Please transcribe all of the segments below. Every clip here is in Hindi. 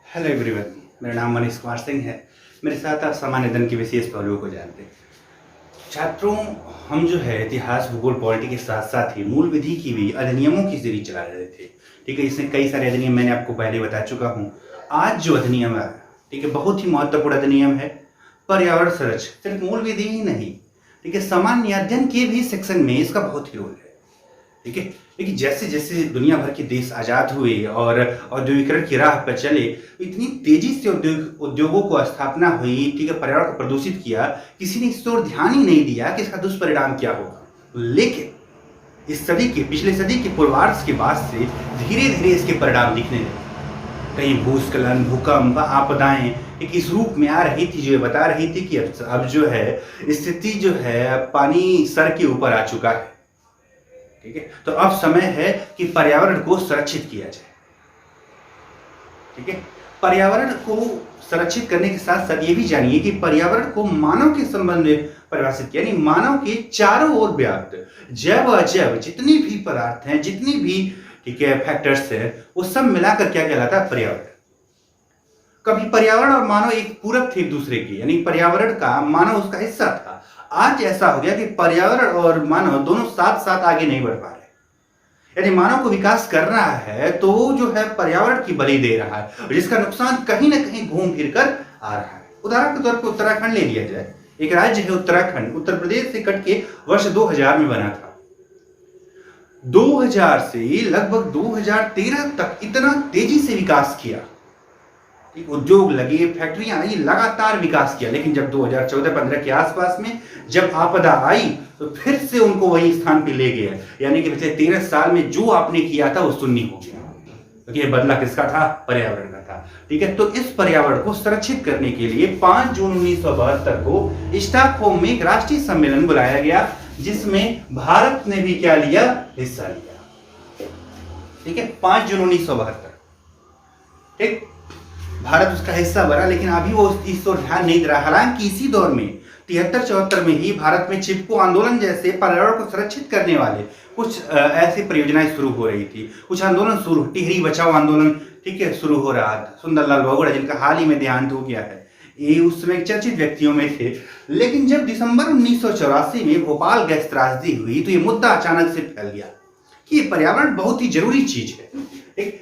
Hello everyone. मेरा नाम मनीष कुमार सिंह है। मेरे साथ आप सामान्य अध्ययन के विशेष पहलुओं को जानते हैं। छात्रों, हम जो है इतिहास, भूगोल, पॉलिटी के साथ साथ ही मूल विधि की भी अधिनियमों की सीरीज चला रहे थे। ठीक है, इसमें कई सारे अधिनियम मैंने आपको पहले बता चुका हूँ। आज जो अधिनियम है, ठीक है, बहुत ही महत्वपूर्ण अधिनियम है। पर्यावरण संरक्षण सिर्फ मूल विधि ही नहीं, ठीक है, सामान्य अध्ययन के भी सेक्शन में इसका बहुत ही रोल है। ठीक है, लेकिन जैसे जैसे दुनिया भर के देश आजाद हुए और औद्योगिकरण की राह पर चले, इतनी तेजी से उद्योगों को स्थापना हुई, ठीक है, पर्यावरण को प्रदूषित किया, किसी ने इस ओर ध्यान ही नहीं दिया कि इसका दुष्परिणाम क्या होगा। लेकिन पिछले सदी के पूर्वार्ध के बाद से धीरे धीरे इसके परिणाम दिखने लगे। कहीं भूस्खलन, भूकंप, आपदाएं एक इस रूप में आ रही थी जो ये बता रही थी कि अब जो है स्थिति जो है पानी सर के ऊपर आ चुका है। ठीक है, तो अब समय है कि पर्यावरण को संरक्षित किया जाए। ठीक है, पर्यावरण को संरक्षित करने के साथ साथ ये भी जानिए कि पर्यावरण को मानव के संबंध में परिभाषित किया, यानी मानव के चारों ओर व्याप्त जैव अजैव जितनी भी पदार्थ हैं, जितनी भी, ठीक है, फैक्टर्स हैं, वो सब मिलाकर क्या कहलाता है? पर्यावरण। कभी पर्यावरण और मानव एक पूरक थे एक दूसरे के, यानी पर्यावरण का मानव उसका हिस्सा था। आज ऐसा हो गया कि पर्यावरण और मानव दोनों साथ साथ आगे नहीं बढ़ पा रहे। यदि मानव को विकास कर रहा है तो जो है पर्यावरण की बलि दे रहा है, और जिसका नुकसान कहीं ना कहीं घूम फिर कर आ रहा है। उदाहरण के तौर पर उत्तराखंड ले लिया जाए। एक राज्य है उत्तराखंड, उत्तर प्रदेश से कट के वर्ष 2000 में बना था। 2000 से लगभग 2013 तक इतना तेजी से विकास किया, उद्योग लगे, फैक्ट्रियां आई, लगातार विकास किया। लेकिन जब 2014-15 के आसपास में जब आपदा आई तो फिर से उनको वही स्थान पे ले गया, यानी कि पिछले 13 साल में जो आपने किया था वो शून्य हो गया। क्योंकि ये बदला किसका था? पर्यावरण का था। ठीक है, तो इस पर्यावरण को संरक्षित करने के लिए 5 जून 1972 को स्टॉकहोम में एक राष्ट्रीय सम्मेलन बुलाया गया, जिसमें भारत ने भी क्या लिया? हिस्सा लिया। ठीक है, 5 जून 1972। ठीक, भारत उसका हिस्सा बना, लेकिन अभी वो इस ओर ध्यान नहीं दे रहा। हालांकि इसी दौर में 73-74 में ही भारत में चिपको आंदोलन जैसे पर्यावरण को संरक्षित करने वाले कुछ ऐसी परियोजनाएं शुरू हो रही थी। कुछ आंदोलन शुरू, टिहरी बचाओ आंदोलन, ठीक है, शुरू हो रहा था। सुंदरलाल बहुगुणा, जिनका हाल ही में देहांत हो गया है, ये उस समय चर्चित व्यक्तियों में थे। लेकिन जब दिसंबर 1984 में भोपाल गैस त्रासदी हुई तो ये मुद्दा अचानक से फैल गया कि ये पर्यावरण बहुत ही जरूरी चीज है।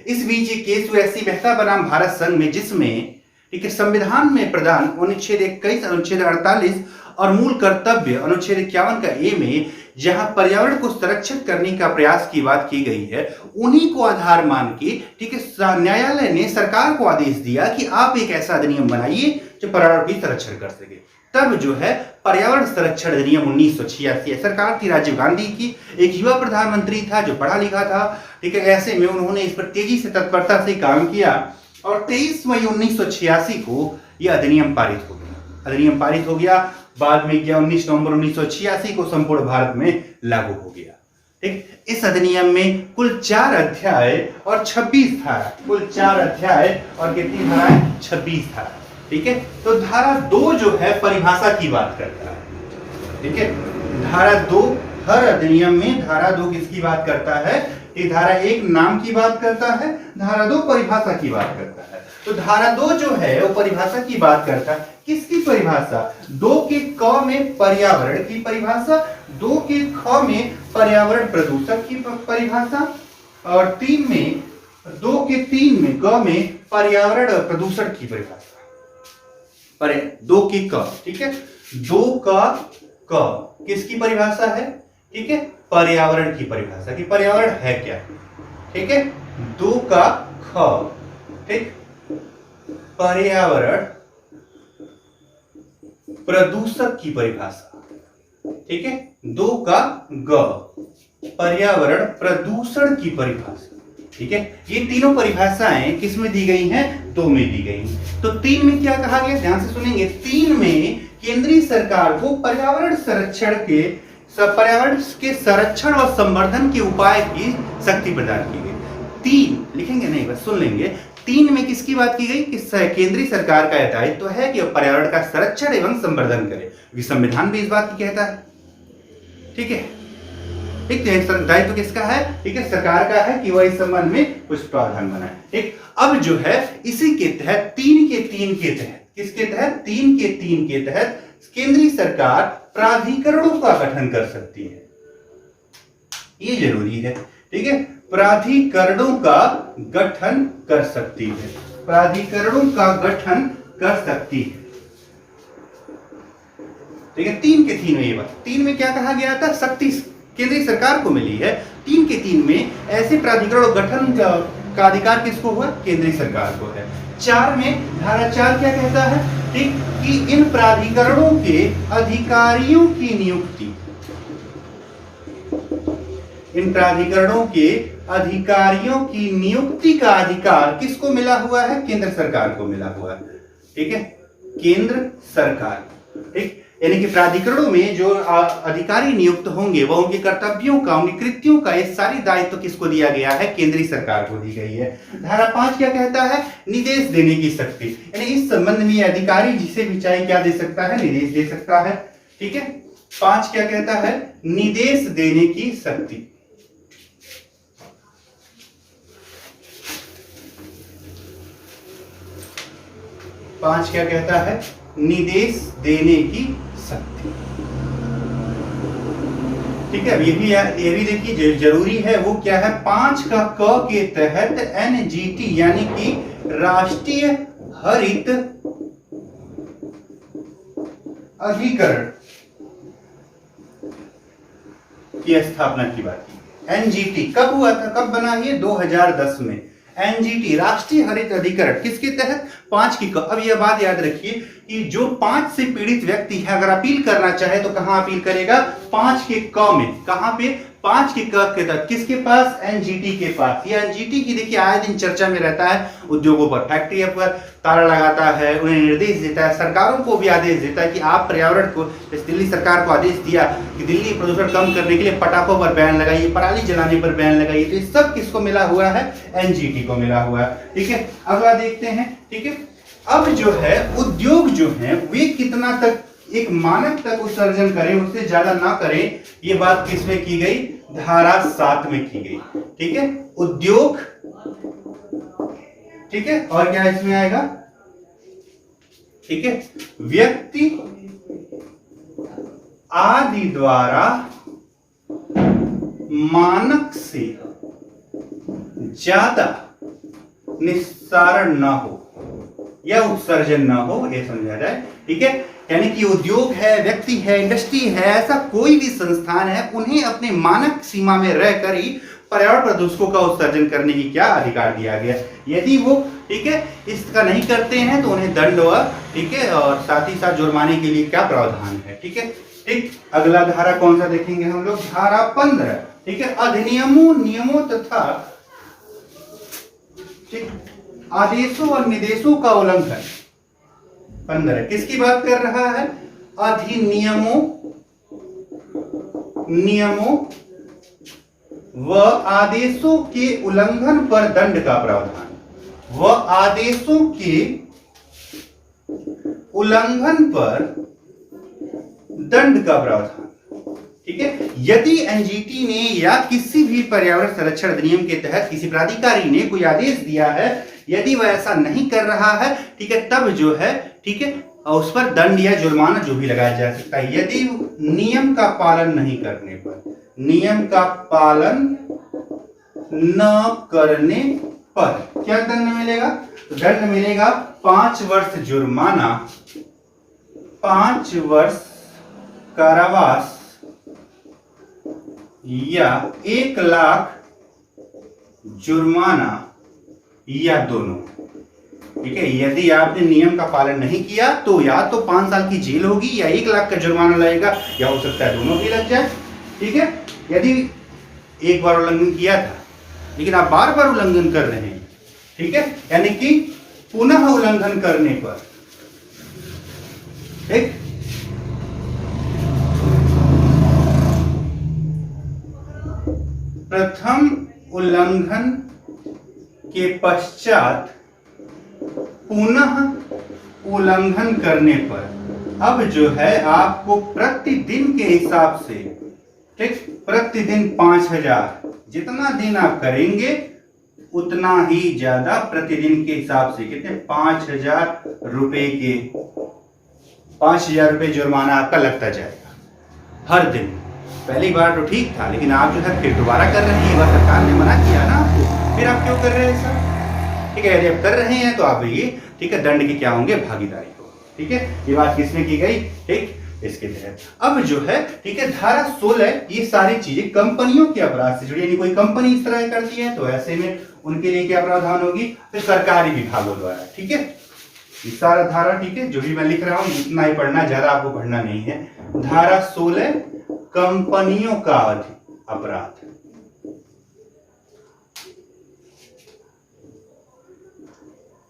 इस बीच एक केस ऐसी बहता बनाम भारत संघ में, जिसमें, ठीक है, संविधान में प्रदान अनुच्छेद 21, अनुच्छेद 48 और मूल कर्तव्य अनुच्छेद 51 का ए में जहां पर्यावरण को संरक्षित करने का प्रयास की बात की गई है, उन्हीं को आधार मान के, ठीक है, न्यायालय ने सरकार को आदेश दिया कि आप एक ऐसा अधिनियम बनाइए जो पर्यावरण की संरक्षण कर सके। तब जो है पर्यावरण संरक्षण अधिनियम 1986 है। सरकार थी राजीव गांधी की, एक युवा प्रधानमंत्री था जो पढ़ा लिखा था। ठीक है, ऐसे में उन्होंने इस पर तेजी से, तत्परता से काम किया और 23 मई 1986 को यह अधिनियम पारित हो गया। अधिनियम पारित हो गया, बाद में गया 19 नवंबर 1986 को संपूर्ण भारत में लागू हो गया। ठीक, इस अधिनियम में कुल 4 अध्याय और 26 धारा, कुल 4 अध्याय और कितनी धाराएं? 26 धारा। ठीक है, तो धारा 2 जो है परिभाषा की बात करता है। ठीक है, धारा 2 हर अधिनियम में धारा 2 किसकी बात करता है? कि धारा 1 नाम की बात करता है, धारा 2 परिभाषा की बात करता है। तो धारा 2 जो है वो परिभाषा की बात करता है। किसकी परिभाषा? 2 के क में पर्यावरण की परिभाषा, 2 के ख में पर्यावरण प्रदूषण की परिभाषा, और 3 में, 2 के 3 में ग में पर्यावरण प्रदूषण की परिभाषा। 2 की क, ठीक है, 2 का क किसकी परिभाषा है? ठीक है, पर्यावरण की परिभाषा कि पर्यावरण है क्या। ठीक है, 2 का ख, ठीक, पर्यावरण प्रदूषक की परिभाषा। ठीक है, 2 का ग, पर्यावरण प्रदूषण की परिभाषा। ठीक है, ये तीनों परिभाषाएं किस में दी गई हैं? 2 में दी गई। तो 3 में क्या कहा गया? ध्यान से सुनेंगे। 3 में केंद्रीय सरकार को पर्यावरण के संरक्षण और संवर्धन के उपाय की शक्ति प्रदान की गई। 3 लिखेंगे नहीं, बस सुन लेंगे। 3 में किसकी बात की गई? कि केंद्रीय सरकार का दायित्व है कि पर्यावरण का संरक्षण एवं संवर्धन करे। संविधान भी इस बात की कहता है। ठीक है, ठीक है, दायित्व किसका है? ठीक है, सरकार का है कि वह इस संबंध में कुछ प्रावधान बनाए। ठीक, अब जो है इसी के तहत 3 के 3 के तहत, किसके तहत? 3 के 3 के तहत केंद्रीय सरकार प्राधिकरणों का गठन कर सकती है। ये जरूरी है। ठीक है, प्राधिकरणों का गठन कर सकती है, प्राधिकरणों का गठन कर सकती है। ठीक है, 3 के 3 में ये बात, 3 में क्या कहा गया था? शक्ति केंद्रीय सरकार को मिली है। 3 के 3 में ऐसे प्राधिकरण गठन का अधिकार किसको हुआ? केंद्रीय सरकार को है। 4 में धारा 4 क्या कहता है? ठीक, कि इन प्राधिकरणों के अधिकारियों की नियुक्ति, इन प्राधिकरणों के अधिकारियों की नियुक्ति का अधिकार किसको मिला हुआ है? केंद्र सरकार को मिला हुआ है। ठीक है, केंद्र सरकार। ठीक, यानी कि प्राधिकरणों में जो अधिकारी नियुक्त होंगे वह उनके कर्तव्यों का, उनकी कृत्यों का, ये सारी दायित्व किसको दिया गया है? केंद्रीय सरकार को दी गई है। धारा 5 क्या कहता है? निर्देश देने की शक्ति, यानी इस संबंध में अधिकारी जिसे भी चाहे क्या दे सकता है? निर्देश दे सकता है। ठीक है, 5 क्या कहता है? निर्देश देने की शक्ति। पांच क्या कहता है? निर्देश देने की शक्ति। ठीक है, ये भी देखिए जरूरी है। वो क्या है? 5 का क के तहत एनजीटी यानी कि राष्ट्रीय हरित अधिकरण की स्थापना की बात की। एनजीटी कब हुआ था? कब बना? ये 2010 में। एनजीटी राष्ट्रीय हरित अधिकरण किसके तहत? 5 की क। अब यह बात याद रखिए कि जो 5 से पीड़ित व्यक्ति है अगर अपील करना चाहे तो कहां अपील करेगा? 5 के क में। कहां पे? 5 के क के तहत। किसके पास? एनजीटी के पास। यह एनजीटी की देखिए आए दिन चर्चा में रहता है। उद्योगों पर, फैक्ट्रियों पर ताला लगाता है, उन्हें निर्देश देता है, सरकारों को भी आदेश देता है कि आप पर्यावरण को, दिल्ली सरकार को आदेश दिया कि दिल्ली प्रदूषण कम करने के लिए पटाखों पर बैन लगाइए, पराली जलाने पर बैन लगाइए। तो ये सब किसको मिला हुआ है? एनजीटी को मिला हुआ है। ठीक है, अगला देखते हैं। ठीक है, अब जो है उद्योग जो है वे कितना तक एक मानक तक उत्सर्जन करें, उससे ज्यादा ना करें, ये बात किसमें की गई? धारा 7 में की गई। ठीक है, उद्योग। ठीक है, और क्या इसमें आएगा? ठीक है, व्यक्ति आदि द्वारा मानक से ज्यादा निस्सारण ना हो या उत्सर्जन ना हो, यह समझा जाए। ठीक है, यानी कि उद्योग है, व्यक्ति है, इंडस्ट्री है, ऐसा कोई भी संस्थान है, उन्हें अपने मानक सीमा में रहकर ही पर्यावरण प्रदूषकों का उत्सर्जन करने की क्या अधिकार दिया गया। यदि वो ठीक है इसका नहीं करते हैं तो उन्हें दंड व ठीक है और साथ ही साथ जुर्माने के लिए क्या प्रावधान है। ठीक है, ठीक, अगला धारा कौन सा देखेंगे हम लोग? धारा 15। ठीक है, अधिनियमों, नियमों तथा ठीक आदेशों और निर्देशों का उल्लंघन। 15 किसकी बात कर रहा है? अधिनियमों, नियमों व आदेशों के उल्लंघन पर दंड का प्रावधान। व आदेशों के उल्लंघन पर दंड का प्रावधान। ठीक है, यदि एनजीटी ने या किसी भी पर्यावरण संरक्षण अधिनियम के तहत किसी प्राधिकारी ने कोई आदेश दिया है, यदि वह ऐसा नहीं कर रहा है, ठीक है, तब जो है ठीक है उस पर दंड या जुर्माना जो भी लगाया जा सकता है। यदि नियम का पालन नहीं करने पर, नियम का पालन न करने पर क्या दंड मिलेगा? दंड मिलेगा 5 वर्ष जुर्माना, 5 वर्ष कारावास या 1 लाख जुर्माना या दोनों। ठीक है, यदि आपने नियम का पालन नहीं किया तो या तो 5 साल की जेल होगी या 1 लाख का जुर्माना लगेगा, या हो सकता है दोनों भी लग जाए। ठीक है, यदि एक बार उल्लंघन किया था लेकिन आप बार बार उल्लंघन कर रहे हैं, ठीक है, यानी कि पुनः उल्लंघन करने पर, ठीक, प्रथम उल्लंघन के पश्चात पुनः उल्लंघन करने पर अब जो है आपको प्रतिदिन के हिसाब से, ठीक, प्रतिदिन 5,000, जितना दिन आप करेंगे उतना ही ज्यादा प्रतिदिन के हिसाब से कितने 5,000 रुपए के 5,000 रुपए जुर्माना आपका लगता जाएगा हर दिन। पहली बार तो ठीक था, लेकिन आप जो है फिर दोबारा कर रहे हैं, एक बार सरकार ने मना किया ना आपको, फिर आप क्यों कर रहे हैं सर? ठीक है, यदि आप कर रहे हैं तो आप ये ठीक है दंड के क्या होंगे, भागीदारी को। ठीक है, ये बात किसने की गई? ठीक, इसके तहत अब जो है ठीक है धारा 16, ये सारी चीजें कंपनियों के अपराध से जुड़ी, यानी कोई कंपनी इस तरह करती है तो ऐसे में उनके लिए क्या प्रावधान होगी, फिर सरकारी विभागों द्वारा। ठीक है, ये सारा धारा ठीक है जो भी मैं लिख रहा हूं इतना ही पढ़ना, ज्यादा आपको पढ़ना नहीं है। धारा 16 कंपनियों का अपराध,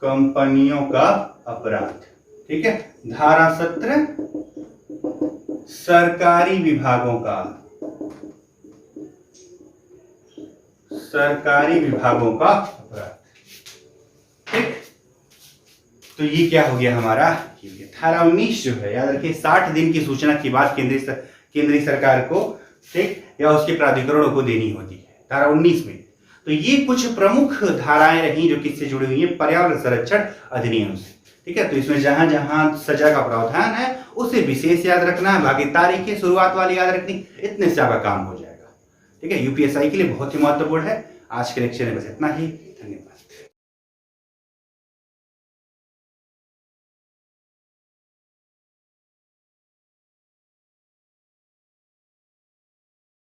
कंपनियों का अपराध। ठीक है, धारा 17 सरकारी विभागों का, सरकारी विभागों का अपराध। ठीक, तो ये क्या हो गया हमारा, धारा 19 जो है याद रखिए 60 दिन की सूचना के बाद केंद्रीय सरकार को ठीक या उसके प्राधिकरणों को देनी होती है, धारा 19 में। तो ये कुछ प्रमुख धाराएं रही जो किससे जुड़ी हुई है, पर्यावरण संरक्षण अधिनियम से। ठीक है, तो इसमें जहां जहां सजा का प्रावधान है उसे विशेष याद रखना है, बाकी तारीखें शुरुआत वाली याद रखनी, इतने से आपका काम हो जाएगा। ठीक है, यूपीएससी के लिए बहुत ही महत्वपूर्ण है। आज के लेक्चर में बस इतना ही।